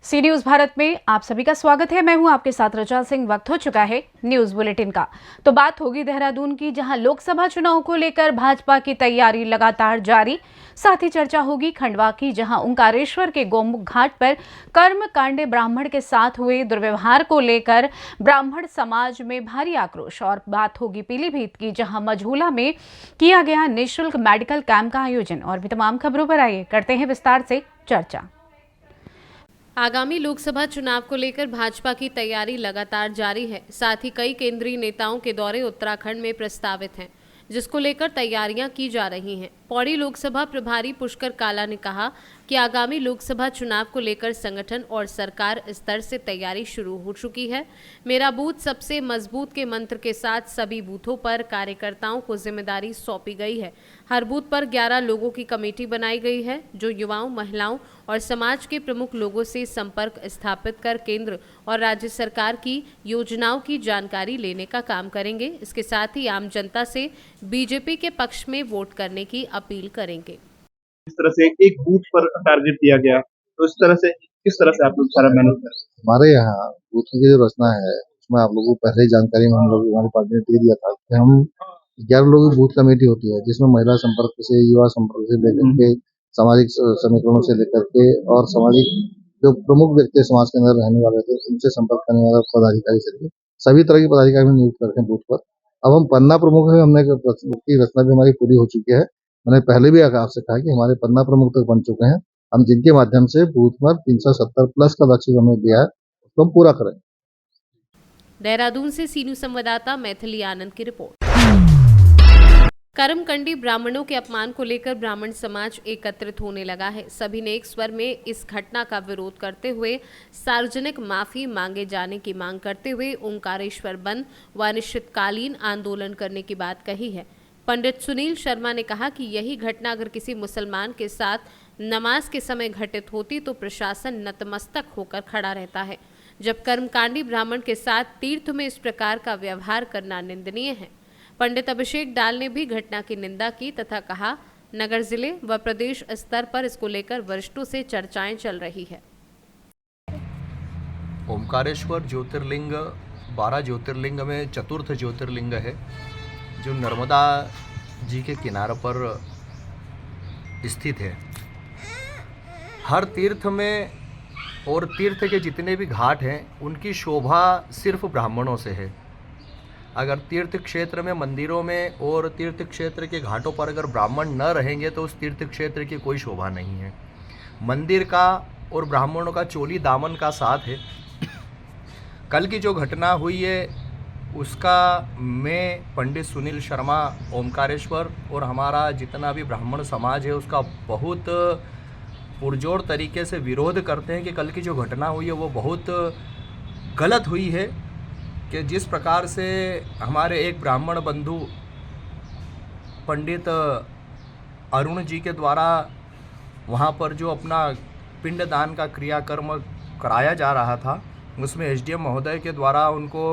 सी news Bharat में आप सभी का स्वागत है। मैं हूं आपके साथ रचा सिंह। वक्त हो चुका है न्यूज बुलेटिन का। तो बात होगी देहरादून की, जहां लोकसभा चुनाव को लेकर भाजपा की तैयारी लगातार जारी। साथ ही चर्चा होगी खंडवा की, जहां ओंकारेश्वर के गोमुख घाट पर कर्मकांडे ब्राह्मण के साथ हुए दुर्व्यवहार को लेकर ब्राह्मण समाज में भारी आक्रोश। और बात होगी पीलीभीत की, जहां मझूला में किया गया निःशुल्क मेडिकल कैंप का आयोजन। और भी तमाम खबरों पर आइए करते हैं विस्तार से चर्चा। आगामी लोकसभा चुनाव को लेकर भाजपा की तैयारी लगातार जारी है। साथ ही कई केंद्रीय नेताओं के दौरे उत्तराखंड में प्रस्तावित हैं, जिसको लेकर तैयारियां की जा रही हैं। पौड़ी लोकसभा प्रभारी पुष्कर काला ने कहा कि आगामी लोकसभा चुनाव को लेकर संगठन और सरकार स्तर से तैयारी शुरू हो चुकी है। मेरा बूथ सबसे मजबूत के मंत्र के साथ सभी बूथों पर कार्यकर्ताओं को जिम्मेदारी सौंपी गई है। हर बूथ पर 11 लोगों की कमेटी बनाई गई है, जो युवाओं, महिलाओं और समाज के प्रमुख लोगों से संपर्क स्थापित कर केंद्र और राज्य सरकार की योजनाओं की जानकारी लेने का काम करेंगे। इसके साथ ही आम जनता से बीजेपी के पक्ष में वोट करने की अपील करेंगे। इस तरह से एक बूथ पर टारगेट दिया गया, तो इस तरह से किस तरह से आप लोग सारा मैनेज कर? हमारे यहाँ बूथ की जो रचना है उसमें आप लोगों को पहले ही जानकारी में हम लोग हमारी पार्टी ने दे दिया था कि हम 11 लोगों की बूथ कमेटी होती है, जिसमें महिला संपर्क से, युवा संपर्क से लेकर के सामाजिक समीकरणों से लेकर के और सामाजिक जो प्रमुख व्यक्ति समाज के अंदर रहने वाले थे उनसे संपर्क करने वाला पदाधिकारी से सभी तरह के पदाधिकारी नियुक्त करके बूथ पर। अब हम पन्ना प्रमुख है, हमने की रचना भी हमारी पूरी हो चुकी है। मैंने पहले भी आपसे कहा कि हमारे पन्ना प्रमुख तक बन चुके हैं। हम जिनके माध्यम से बूथ पर 370 प्लस का लक्ष्य हमें दिया है उसको हम पूरा करें। देहरादून से सीनू संवाददाता मैथिली आनंद की रिपोर्ट। कर्मकांडी ब्राह्मणों के अपमान को लेकर ब्राह्मण समाज एकत्रित होने लगा है। सभी ने एक स्वर में इस घटना का विरोध करते हुए सार्वजनिक माफी मांगे जाने की मांग करते हुए ओंकारेश्वर बंद व अनिश्चितकालीन आंदोलन करने की बात कही है। पंडित सुनील शर्मा ने कहा कि यही घटना अगर किसी मुसलमान के साथ नमाज के समय घटित होती तो प्रशासन नतमस्तक होकर खड़ा रहता है। जब कर्मकांडी ब्राह्मण के साथ तीर्थ में इस प्रकार का व्यवहार करना निंदनीय है। पंडित अभिषेक डाल ने भी घटना की निंदा की तथा कहा नगर जिले व प्रदेश स्तर पर इसको लेकर वरिष्ठों से चर्चाएं चल रही है। ओंकारेश्वर ज्योतिर्लिंग 12 ज्योतिर्लिंग में चतुर्थ ज्योतिर्लिंग है, जो नर्मदा जी के किनारे पर स्थित है। हर तीर्थ में और तीर्थ के जितने भी घाट हैं उनकी शोभा सिर्फ ब्राह्मणों से है। अगर तीर्थ क्षेत्र में, मंदिरों में और तीर्थ क्षेत्र के घाटों पर अगर ब्राह्मण न रहेंगे तो उस तीर्थ क्षेत्र की कोई शोभा नहीं है। मंदिर का और ब्राह्मणों का चोली दामन का साथ है। कल की जो घटना हुई है उसका मैं, पंडित सुनील शर्मा, ओंकारेश्वर और हमारा जितना भी ब्राह्मण समाज है उसका बहुत पुरजोर तरीके से विरोध करते हैं कि कल की जो घटना हुई है वो बहुत गलत हुई है। कि जिस प्रकार से हमारे एक ब्राह्मण बंधु पंडित अरुण जी के द्वारा वहाँ पर जो अपना पिंडदान का क्रियाकर्म कराया जा रहा था, उसमें एसडीएम महोदय के द्वारा उनको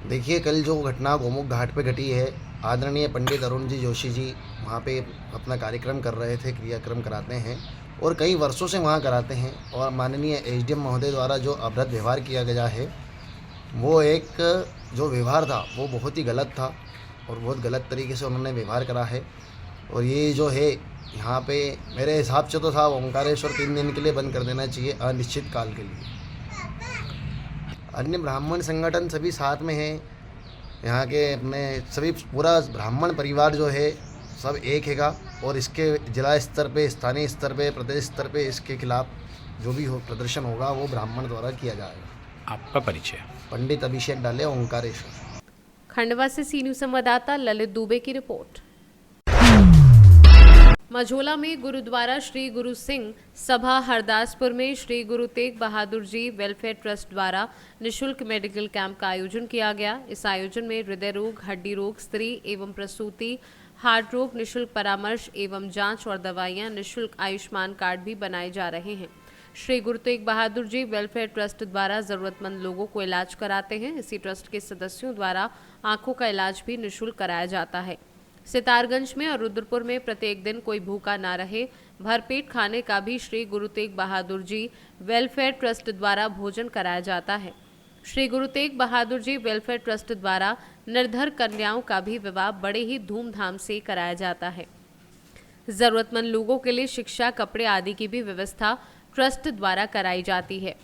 देखिए, कल जो घटना गोमुख घाट पे घटी है, आदरणीय पंडित अरुण जी जोशी जी वहाँ पे अपना कार्यक्रम कर रहे थे, क्रियाक्रम कराते हैं और कई वर्षों से वहाँ कराते हैं। और माननीय एसडीएम महोदय द्वारा जो अभद्र व्यवहार किया गया है, वो एक जो व्यवहार था वो बहुत ही गलत था और बहुत गलत तरीके से उन्होंने व्यवहार करा है। और ये जो है यहाँ पे मेरे हिसाब से तो था ओंकारेश्वर 3 दिन के लिए बंद कर देना चाहिए, अनिश्चित काल के लिए। अन्य ब्राह्मण संगठन सभी साथ में हैं, यहाँ के अपने सभी पूरा ब्राह्मण परिवार जो है सब एक हैगा। और इसके जिला स्तर पे, स्थानीय स्तर पे, प्रदेश स्तर पे इसके खिलाफ जो भी हो प्रदर्शन होगा वो ब्राह्मण द्वारा किया जाएगा। आपका परिचय? पंडित अभिषेक डाले, ओंकारेश्वर। खंडवा से सीनू संवाददाता ललित दुबे की रिपोर्ट। मझोला में गुरुद्वारा श्री गुरु सिंह सभा हरदासपुर में श्री गुरु तेग बहादुर जी वेलफेयर ट्रस्ट द्वारा निःशुल्क मेडिकल कैंप का आयोजन किया गया। इस आयोजन में हृदय रोग, हड्डी रोग, स्त्री एवं प्रसूति, हार्ट रोग, निःशुल्क परामर्श एवं जांच और दवाइयां, निःशुल्क आयुष्मान कार्ड भी बनाए जा रहे हैं। श्री गुरु तेग बहादुर जी वेलफेयर ट्रस्ट द्वारा जरूरतमंद लोगों को इलाज कराते हैं। इसी ट्रस्ट के सदस्यों द्वारा आंखों का इलाज भी निःशुल्क कराया जाता है। सितारगंज में और रुद्रपुर में प्रत्येक दिन कोई भूखा ना रहे, भरपेट खाने का भी श्री गुरु तेग बहादुर जी वेलफेयर ट्रस्ट द्वारा भोजन कराया जाता है। श्री गुरु तेग बहादुर जी वेलफेयर ट्रस्ट द्वारा निर्धन कन्याओं का भी विवाह बड़े ही धूमधाम से कराया जाता है। जरूरतमंद लोगों के लिए शिक्षा, कपड़े आदि की भी व्यवस्था ट्रस्ट द्वारा कराई जाती है।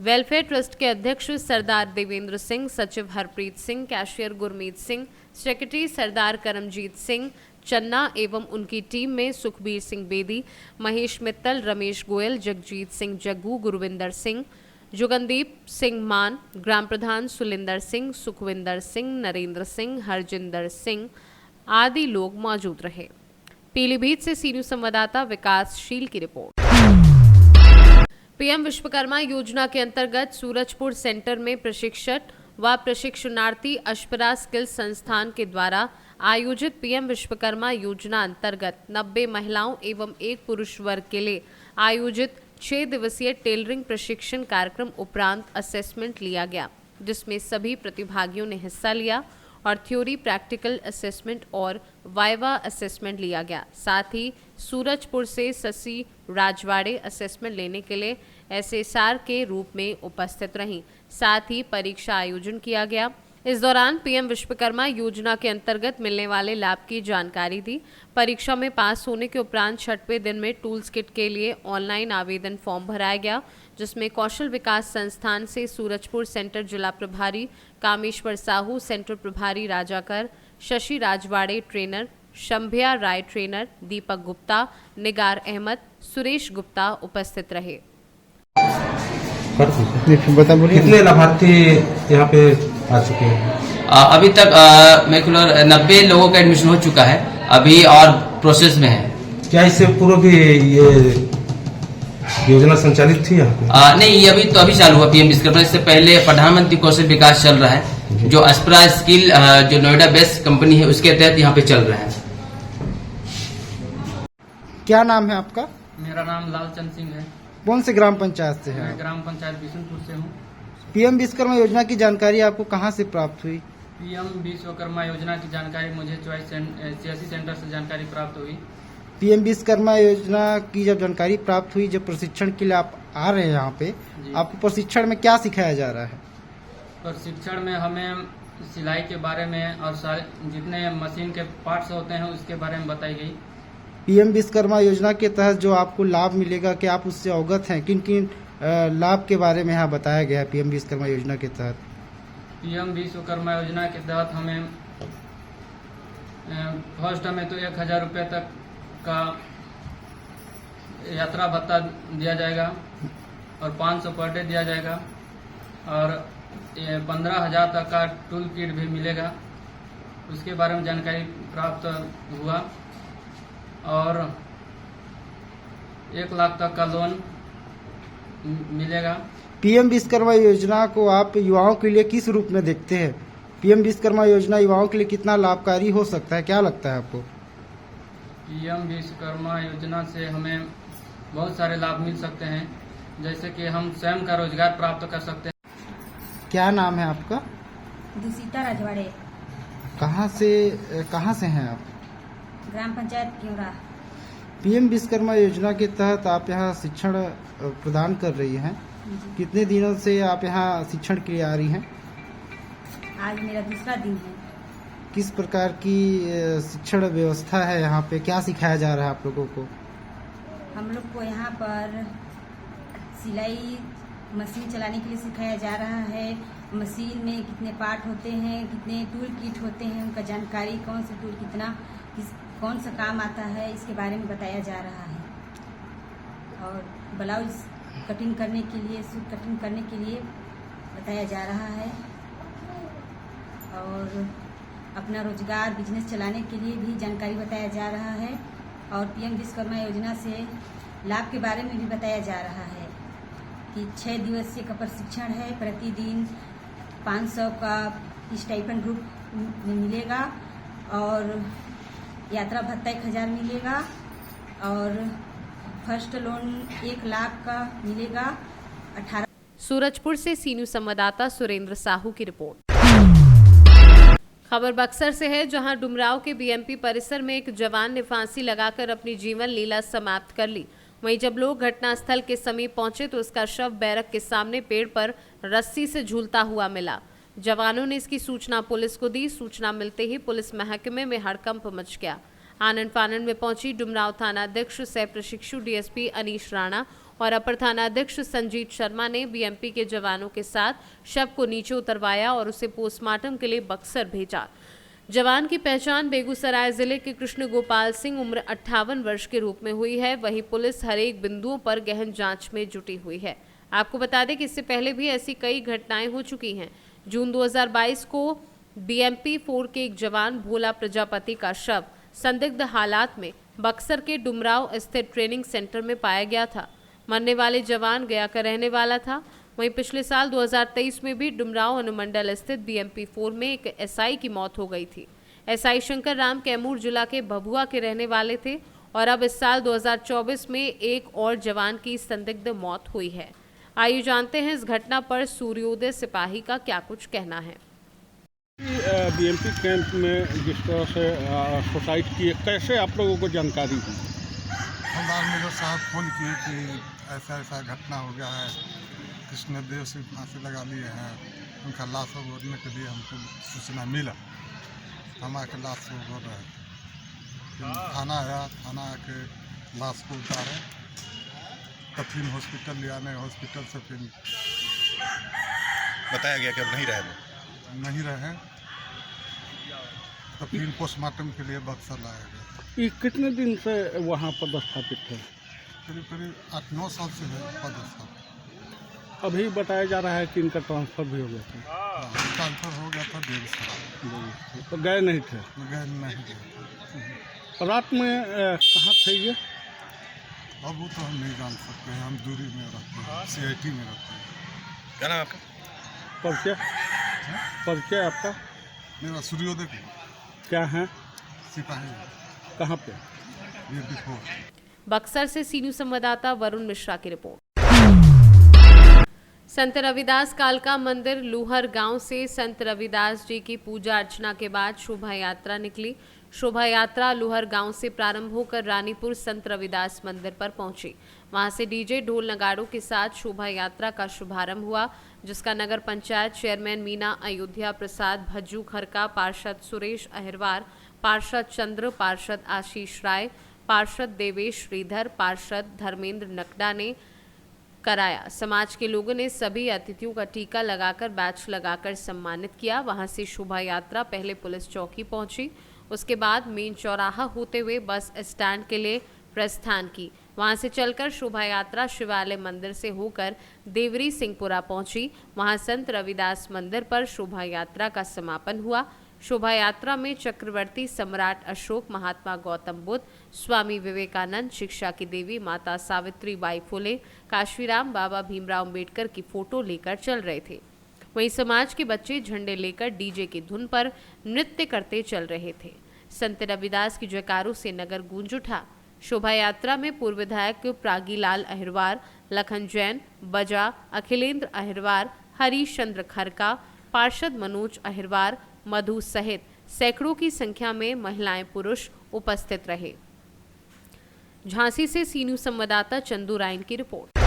वेलफेयर ट्रस्ट के अध्यक्ष सरदार देवेंद्र सिंह, सचिव हरप्रीत सिंह, कैशियर गुरमीत सिंह, सेक्रेटरी सरदार करमजीत सिंह चन्ना एवं उनकी टीम में सुखबीर सिंह बेदी, महेश मित्तल, रमेश गोयल, जगजीत सिंह जग्गू, गुरविंदर सिंह, जुगनदीप सिंह मान, ग्राम प्रधान सुलिंदर सिंह, सुखविंदर सिंह, नरेंद्र सिंह, हरजिंदर सिंह आदि लोग मौजूद रहे। पीलीभीत से सीनियर संवाददाता विकासशील की रिपोर्ट। पीएम विश्वकर्मा योजना के अंतर्गत सूरजपुर सेंटर में प्रशिक्षक व प्रशिक्षणार्थी अशपरा स्किल संस्थान के द्वारा आयोजित पीएम विश्वकर्मा योजना अंतर्गत 90 महिलाओं एवं 1 पुरुष वर्ग के लिए आयोजित 6 दिवसीय टेलरिंग प्रशिक्षण कार्यक्रम उपरांत असेसमेंट लिया गया, जिसमें सभी प्रतिभागियों ने हिस्सा लिया और थ्योरी, प्रैक्टिकल असेसमेंट और वाइवा असेसमेंट लिया गया। साथ ही सूरजपुर से शशि राजवाड़े असेसमेंट लेने के लिए एसएसआर के रूप में उपस्थित रहीं। साथ ही परीक्षा आयोजन किया गया। इस दौरान पीएम विश्वकर्मा योजना के अंतर्गत मिलने वाले लाभ की जानकारी दी। परीक्षा में पास होने के उपरांत 6वें दिन में टूल्स किट के लिए ऑनलाइन आवेदन फॉर्म भराया गया, जिसमें कौशल विकास संस्थान से सूरजपुर सेंटर जिला प्रभारी कामेश्वर साहू, सेंटर प्रभारी राजाकर, शशि राजवाड़े ट्रेनर, शंभया राय ट्रेनर, दीपक गुप्ता, निगार अहमद, सुरेश गुप्ता उपस्थित रहे। कितने लाभार्थी यहाँ पे आ चुके हैं? अभी तक मेरे को 90 लोगों का एडमिशन हो चुका है, अभी और प्रोसेस में है। क्या इससे पूर्व भी ये योजना संचालित थी यहाँ पे? नहीं, ये अभी चालू हुआ पीएम विश्वकर्मा। इससे पहले प्रधानमंत्री कौशल विकास चल रहा है, जो अशपरा स्किल जो नोएडा बेस्ड कंपनी है उसके तहत यहाँ पे चल रहा है। क्या नाम है आपका? मेरा नाम लालचंद सिंह है। कौन से ग्राम पंचायत से है? मैं ग्राम पंचायत बिशनपुर से हूँ। पीएम विश्वकर्मा योजना की जानकारी आपको कहाँ से प्राप्त हुई? पीएम विश्वकर्मा योजना की जानकारी मुझे चॉइस CSC सेंटर से जानकारी प्राप्त हुई। पीएम विश्वकर्मा योजना की जब जानकारी प्राप्त हुई, जब प्रशिक्षण के लिए आप आ रहे हैं यहाँ पे, आपको प्रशिक्षण में क्या सिखाया जा रहा है? प्रशिक्षण में हमें सिलाई के बारे में और जितने मशीन के पार्ट्स होते हैं उसके बारे में बताई गई। पीएम विश्वकर्मा योजना के तहत जो आपको लाभ मिलेगा, क्या आप उससे अवगत हैं? किन किन लाभ के बारे में यहाँ बताया गया है पीएम विश्वकर्मा योजना के तहत? पीएम विश्वकर्मा योजना के तहत हमें फर्स्ट हमें तो 1000 रुपये तक का यात्रा भत्ता दिया जाएगा और 500 पर डे दिया जाएगा और 15,000 तक का टूल किट भी मिलेगा। उसके बारे में जानकारी प्राप्त हुआ और 1 लाख तक का लोन मिलेगा। पीएम विश्वकर्मा योजना को आप युवाओं के लिए किस रूप में देखते हैं? पीएम विश्वकर्मा योजना युवाओं के लिए कितना लाभकारी हो सकता है, क्या लगता है आपको? पीएम विश्वकर्मा योजना से हमें बहुत सारे लाभ मिल सकते हैं, जैसे कि हम स्वयं का रोजगार प्राप्त कर सकते हैं। क्या नाम है आपका? दुसीता राजवाड़े। कहाँ से हैं आप? ग्राम पंचायत क्योरा। पीएम विश्वकर्मा योजना के तहत आप यहाँ शिक्षण प्रदान कर रही हैं। कितने दिनों से आप यहाँ शिक्षण के लिए आ रही हैं? आज मेरा दूसरा दिन है। किस प्रकार की शिक्षण व्यवस्था है यहाँ पे? क्या सिखाया जा रहा है आप लोगों को? हम लोग को यहाँ पर सिलाई मशीन चलाने के लिए सिखाया जा रहा है। मशीन में कितने पार्ट होते हैं, कितने टूल किट होते हैं, उनका जानकारी, कौन सा टूल कितना कौन सा काम आता है, इसके बारे में बताया जा रहा है। और ब्लाउज कटिंग करने के लिए, सूट कटिंग करने के लिए बताया जा रहा है और अपना रोजगार बिजनेस चलाने के लिए भी जानकारी बताया जा रहा है और पीएम विश्वकर्मा योजना से लाभ के बारे में भी बताया जा रहा है कि 6 दिवसीय का प्रशिक्षण है। प्रतिदिन 500 का स्टाइपेंड रूप में मिलेगा और यात्रा भत्ता 1000 मिलेगा और फर्स्ट लोन 1 लाख का मिलेगा। 18 सूरजपुर से सीनियर संवाददाता सुरेंद्र साहू की रिपोर्ट। खबर बक्सर से है, जहां डुमराव के बीएमपी परिसर में एक जवान ने फांसी लगाकर अपनी जीवन लीला समाप्त कर ली। वहीं जब लोग घटनास्थल के समीप पहुंचे तो उसका शव बैरक के सामने पेड़ पर रस्सी से झूलता हुआ मिला। जवानों ने इसकी सूचना पुलिस को दी। सूचना मिलते ही पुलिस महकमे में हड़कंप मच गया। आनंद फानंद में पहुंची डुमराव थानाध्यक्ष सह प्रशिक्षु डीएसपी अनीश राणा और अपर थानाध्यक्ष संजीत शर्मा ने बीएमपी के जवानों के साथ शव को नीचे उतरवाया और उसे पोस्टमार्टम के लिए बक्सर भेजा। जवान की पहचान बेगूसराय जिले के कृष्ण गोपाल सिंह उम्र 58 वर्ष के रूप में हुई है। वहीं पुलिस हर एक बिंदुओं पर गहन जांच में जुटी हुई है। आपको बता दें कि इससे पहले भी ऐसी कई घटनाएं हो चुकी हैं। जून 2022 को बीएमपी 4 के एक जवान भोला प्रजापति का शव संदिग्ध हालात में बक्सर के डुमराव स्थित ट्रेनिंग सेंटर में पाया गया था। मरने वाले जवान गया का रहने वाला था। वहीं पिछले साल 2023 में भी डुमराव अनुमंडल स्थित बीएमपी 4 में एक एसआई की मौत हो गई थी। एसआई शंकर राम कैमूर जिला के भभुआ के रहने वाले थे और अब इस साल 2024 में एक और जवान की संदिग्ध मौत हुई है। आइए जानते हैं इस घटना पर सूर्योदय सिपाही का क्या कुछ कहना है। बीएमपी कैंप में जिस तरह से सुसाइड किए, कैसे आप लोगों को जानकारी हुई? हमारे मेजर साहब फोन किए कि ऐसा ऐसा घटना हो गया है, कृष्णदेव से फांसी लगा लिए हैं, उनका लाश उगोरने के लिए हमको सूचना मिला। हम आके लाश को उगोर रहे थे। थाना आया, थाना आके लाश को उतारे, तब फिर हॉस्पिटल ले आने, हॉस्पिटल से फिर बताया गया कि अब नहीं रहे, तो फिर पोस्टमार्टम के लिए बक्सर लाया गया। ये कितने दिन से वहाँ पदस्थापित थे? करीब करीब 8-9 साल से है पदस्थापित। अभी बताया जा रहा है कि इनका ट्रांसफर भी हो गया था। ट्रांसफर हो गया था बेगूसराय। तो गए नहीं थे? गए नहीं थे। रात में कहाँ थे ये? अब वो तो हम नहीं जान सकते हैं, हम दूरी में रहते हैं, CIT में रहते हैं। क्या नाम आपका? परिचय आपका? मेरा सूर्योदय क्या है? सिपाही। कहाँ पे? ये बिफोर। बक्सर से सीनियर संवाददाता वरुण मिश्रा की रिपोर्ट। संत रविदास कालका मंदिर लूहर गांव से संत रविदास जी की पूजा अर्चना के बाद शोभा यात्रा निकली। शोभा यात्रा लूहर गांव से प्रारंभ होकर रानीपुर संत रविदास मंदिर पर पहुंची। वहां से डीजे ढोल नगाड़ों के साथ शोभा यात्रा का शुभारंभ हुआ, जिसका नगर पंचायत चेयरमैन मीना अयोध्या प्रसाद भज्जू खरका, पार्षद सुरेश अहिरवार, पार्षद चंद्र, पार्षद आशीष राय, पार्षद देवेश श्रीधर, पार्षद धर्मेंद्र नकड़ा ने कराया। समाज के लोगों ने सभी अतिथियों का टीका लगाकर बैच लगाकर सम्मानित किया। वहां से शोभा यात्रा पहले पुलिस चौकी पहुंची, उसके बाद मेन चौराहा होते हुए बस स्टैंड के लिए प्रस्थान की। वहां से चलकर शोभा यात्रा शिवालय मंदिर से होकर देवरी सिंहपुरा पहुंची। वहां संत रविदास मंदिर पर शोभा यात्रा का समापन हुआ। शोभा यात्रा में चक्रवर्ती सम्राट अशोक, महात्मा गौतम बुद्ध, स्वामी विवेकानंद, शिक्षा की देवी माता सावित्री बाई फुले, काशीराम बाबा भीमराव अम्बेडकर की फोटो लेकर चल रहे थे। वहीं समाज के बच्चे झंडे लेकर डीजे की धुन पर नृत्य करते चल रहे थे। संत रविदास की जयकारों से नगर गूंज उठा। शोभा यात्रा में पूर्व विधायक प्रागीलाल अहिरवार, लखन जैन, बजा, अखिलेंद्र अहिरवार, हरीश चंद्र खरका, पार्षद मनोज अहिरवार, मधु सहित सैकड़ों की संख्या में महिलाएं पुरुष उपस्थित रहे। झांसी से सीनियर संवाददाता चंदू राइन की रिपोर्ट।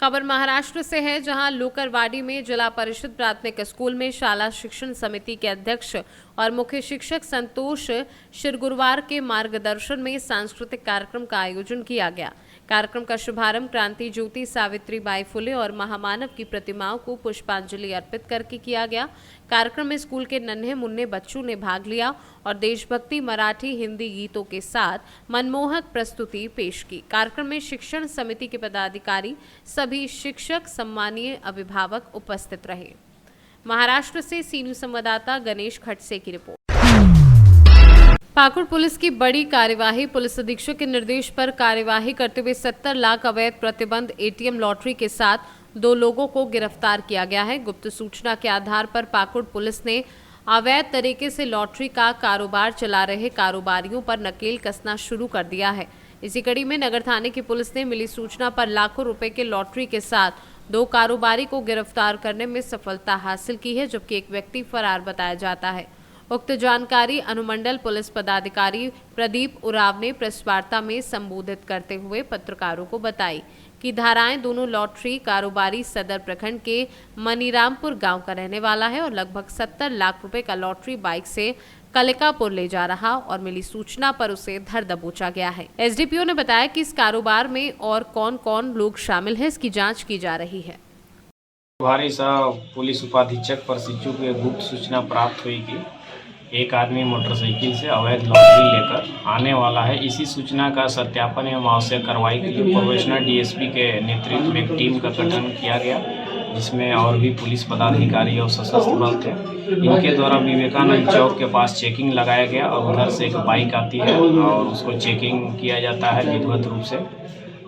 खबर महाराष्ट्र से है, जहां लोकरवाडी में जिला परिषद प्राथमिक स्कूल में शाला शिक्षण समिति के अध्यक्ष और मुख्य शिक्षक संतोष शिरगुरवार के मार्गदर्शन में सांस्कृतिक कार्यक्रम का आयोजन किया गया। कार्यक्रम का शुभारंभ क्रांति ज्योति सावित्री बाई फुले और महामानव की प्रतिमाओं को पुष्पांजलि अर्पित करके किया गया। कार्यक्रम में स्कूल के नन्हे मुन्ने बच्चों ने भाग लिया और देशभक्ति, मराठी, हिंदी गीतों के साथ मनमोहक प्रस्तुति पेश की। कार्यक्रम में शिक्षण समिति के पदाधिकारी, सभी शिक्षक, सम्मानीय अभिभावक उपस्थित रहे। महाराष्ट्र से सीनियर संवाददाता गणेश खड़से की रिपोर्ट। पाकुड़ पुलिस की बड़ी कार्यवाही। पुलिस अधीक्षक के निर्देश पर कार्यवाही करते हुए 70 लाख अवैध प्रतिबंध ATM लॉटरी के साथ 2 लोगों को गिरफ्तार किया गया है। गुप्त सूचना के आधार पर पाकुड़ पुलिस ने अवैध तरीके से लॉटरी का कारोबार चला रहे कारोबारियों पर नकेल कसना शुरू कर दिया है। इसी कड़ी में नगर थाने की पुलिस ने मिली सूचना पर लाखों रुपए के लॉटरी के साथ 2 कारोबारी को गिरफ्तार करने में सफलता हासिल की है, जबकि एक व्यक्ति फरार बताया जाता है। उक्त जानकारी अनुमंडल पुलिस पदाधिकारी प्रदीप उराव ने प्रेस वार्ता में संबोधित करते हुए पत्रकारों को बताई कि धाराएं दोनों लॉटरी कारोबारी सदर प्रखंड के मनीरामपुर गांव का रहने वाला है और लगभग 70 लाख रुपए का लॉटरी बाइक से कलिकापुर ले जा रहा और मिली सूचना पर उसे धर दबोचा गया है। एसडीपीओ ने बताया कि इस कारोबार में और कौन कौन लोग शामिल हैं, इसकी जांच की जा रही है। प्रभारी सह पुलिस उपाधीक्षक परसिचु को गुप्त सूचना प्राप्त हुई कि एक आदमी मोटरसाइकिल से अवैध लॉटरी लेकर आने वाला है। इसी सूचना का सत्यापन एवं आवश्यक कार्रवाई के लिए प्रोबेशनर डीएसपी के नेतृत्व में एक टीम का गठन किया गया, जिसमें और भी पुलिस पदाधिकारी और सशस्त्र बल थे। इनके द्वारा विवेकानंद चौक के पास चेकिंग लगाया गया और उधर से एक बाइक आती है और उसको चेकिंग किया जाता है विधिवत रूप से,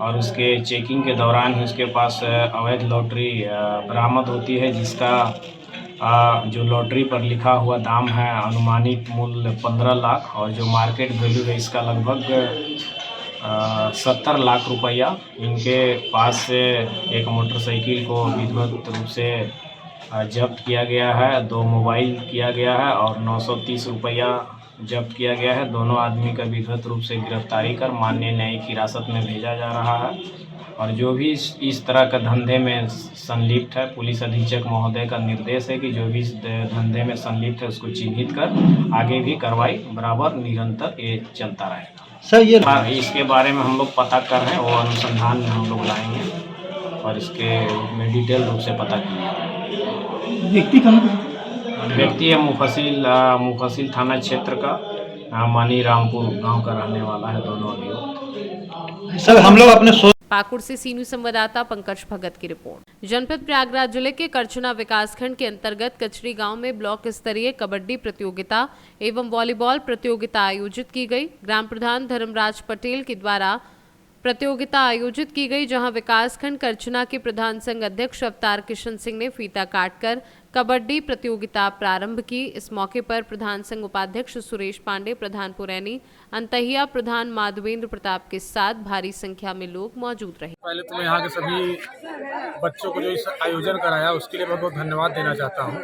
और उसके चेकिंग के दौरान ही उसके पास अवैध लॉटरी बरामद होती है, जिसका जो लॉटरी पर लिखा हुआ दाम है अनुमानित मूल्य 15 लाख और जो मार्केट वैल्यू है इसका लगभग 70 लाख रुपया। इनके पास से एक मोटरसाइकिल को विधिवत रूप से जब्त किया गया है, 2 मोबाइल किया गया है और 930 रुपया जब्त किया गया है। दोनों आदमी का विधिवत रूप से गिरफ्तारी कर माननीय न्यायिक हिरासत में भेजा जा रहा है। और जो भी इस तरह का धंधे में संलिप्त है, पुलिस अधीक्षक महोदय का निर्देश है कि जो भी इस धंधे में संलिप्त है उसको चिन्हित कर आगे भी कार्रवाई बराबर निरंतर ये चलता रहेगा। सर ये इसके बारे में हम लोग पता कर रहे हैं, वो अनुसंधान में हम लोग लाएंगे और इसके में डिटेल रूप से पता किया। व्यक्ति कहाँ व्यक्ति है मुफस्सिल थाना क्षेत्र का मनीरामपुर गांव का रहने वाला है। दोनों अभियुक्त सर हम लोग अपने पाकुड़ से सीनू संवाददाता पंकज भगत की रिपोर्ट। जनपद प्रयागराज जिले के करछना विकासखंड के अंतर्गत कचरी गांव में ब्लॉक स्तरीय कबड्डी प्रतियोगिता एवं वॉलीबॉल प्रतियोगिता आयोजित की गई। ग्राम प्रधान धर्मराज पटेल के द्वारा प्रतियोगिता आयोजित की गई, जहां विकासखंड करछना के प्रधान संघ अध्यक्ष अवतार किशन सिंह ने फीता काटकर कबड्डी प्रतियोगिता प्रारंभ की। इस मौके पर प्रधान संघ उपाध्यक्ष सुरेश पांडे, प्रधान पुरैनी, अंतहिया प्रधान माधवेंद्र प्रताप के साथ भारी संख्या में लोग मौजूद रहे। पहले तो मैं यहाँ के सभी बच्चों को जो इस आयोजन कराया उसके लिए बहुत बहुत धन्यवाद देना चाहता हूँ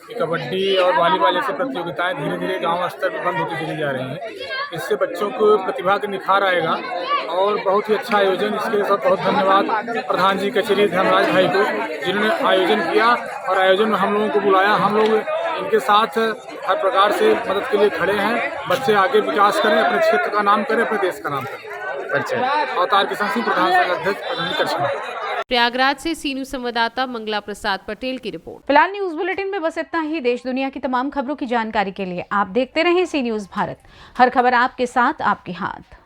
कि कबड्डी और वॉलीबॉल जैसी प्रतियोगिताएं धीरे धीरे गांव स्तर पर बंद होती चली जा रही हैं। इससे बच्चों को प्रतिभा का निखार आएगा और बहुत ही अच्छा आयोजन। इसके लिए बहुत धन्यवाद प्रधान जी कचेरी धर्मराज भाई को, जिन्होंने आयोजन किया और आयोजन में हम लोगों को बुलाया। हम लोग इनके साथ हर प्रकार से मदद के लिए खड़े हैं। बच्चे आगे विकास करें, अपने क्षेत्र का नाम करें, अपने देश का नाम करें। अवतार किशन सिंह, प्रधान संघ अध्यक्ष, करछना। प्रयागराज से सीनू संवाददाता मंगला प्रसाद पटेल की रिपोर्ट। फिलहाल न्यूज बुलेटिन में बस इतना ही। देश दुनिया की तमाम खबरों की जानकारी के लिए आप देखते रहें सी न्यूज भारत। हर खबर आपके साथ, आपके हाथ।